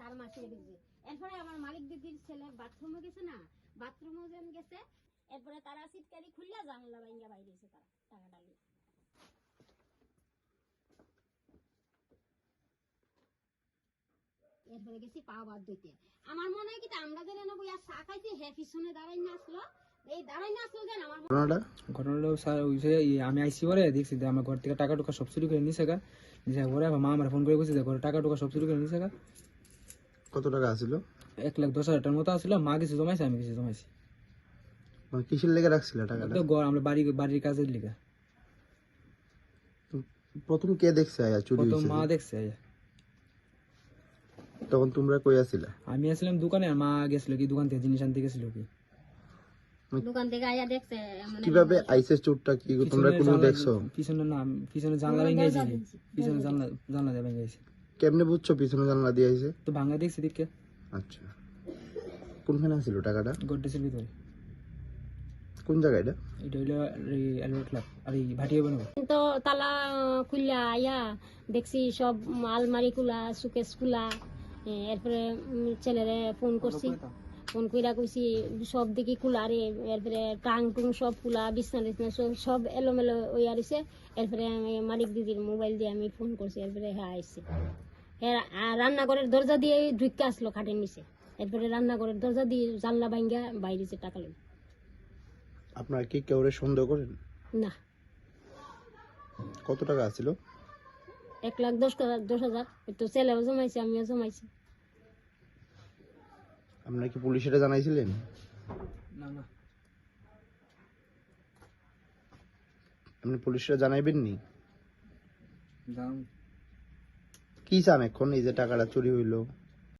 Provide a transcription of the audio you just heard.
তার মাসে দিছে। এরপরে আমার মালিক দিদির ছেলে বাথরুমে গেছে না, বাথরুমে যেন গেছে, এরপরে তারা সিটকারি খুললা জানলা ভাঙা বাইরে গেছে তারা টাকাটা নিয়ে। এরপরে গেছি পা বাদ দিতে। আমার মনে হয় কি আমরা যেন না বইয়া চা খাইছি, হে পিছনে দাঁড়াই না আসলো, এই দাঁড়াই না আসলো যেন আমার ঘটনাটা স্যার ওই যে আমি আইসি পরে দেখছি যে আমার ঘর থেকে টাকা টুকা সব চুরি করে নিছে গা। নিছে পরে আমার মা আমার ফোন করে বলছে যে ঘরে টাকা টুকা সব চুরি করে নিছে গা। কত টাকা আছিল? 1,10,000 টাকার মতো আসছিল। মা কিছু জমাইছে, আমি কিছু জমাইছি। মানে কিসের লেগে রাখছিল টাকাটা? তো আমরা বাড়ির কাজের লিগা। প্রথম কে দেখছে আয়া চুরি প্রথম হইছে? মা দেখছে। তখন তোমরা কই আছিলা? আমি আসলাম দোকানে, আর মা গেছিল কি দোকান থেকে জিনিস আনতে গেছিল কি। দোকান থেকে আয়া দেখছে কিভাবে আইসে চোরটা? কি তোমরা কোনো দেখছো? পিছনে জানলা ভেঙে গেছে, পিছনে জানলা দিয়ে ভেঙে গেছে। কেমনে বুঝছো পিছনে জানলা দিয়ে আইছে? তো ভাঙা দেখছি দিকে। আচ্ছা, কোনখানে ছিল টাকাটা? গড্ডেসের ভিতরে। কোন জায়গা এটা? এটা হইলো অ্যালবার্ট ক্লাব আর এই ভাটিয়া বানাবো। তো তালা খুললা আয়া দেখছি সব আলমারি খুলা, সুকেস খুলা। এরপরে ছেলেরে ফোন করছি, ফোন কইরা কইছি সব দিকে খোলা রে। এরপরে টাং টুং সব খোলা, বিছনা টিছনা সব এলোমেলো হইয়া রইছে। এরপরে আমি মালিক দিদির মোবাইল দিয়ে আমি ফোন করছি। এরপরে হ্যাঁ আইসি, হ্যাঁ রান্নাঘরের দরজা দিয়ে ঢুকে আসলো খাটের নিচে। এরপরে রান্নাঘরের দরজা দিয়ে জানলা ভাঙ্গা বাইরেছে টাকা লই। আপনারা কি কেউরে সন্দেহ করেন? না। কত টাকা আছিল? 1,10,000। একটু ছেলেও জমাইছে, আমিও জমাইছি। আপনারা কি পুলিশে জানাইছিলেন? না না, আপনি পুলিশে জানাইবেন নি? জান কি চান এখন? এই যে টাকাটা চুরি হইলো,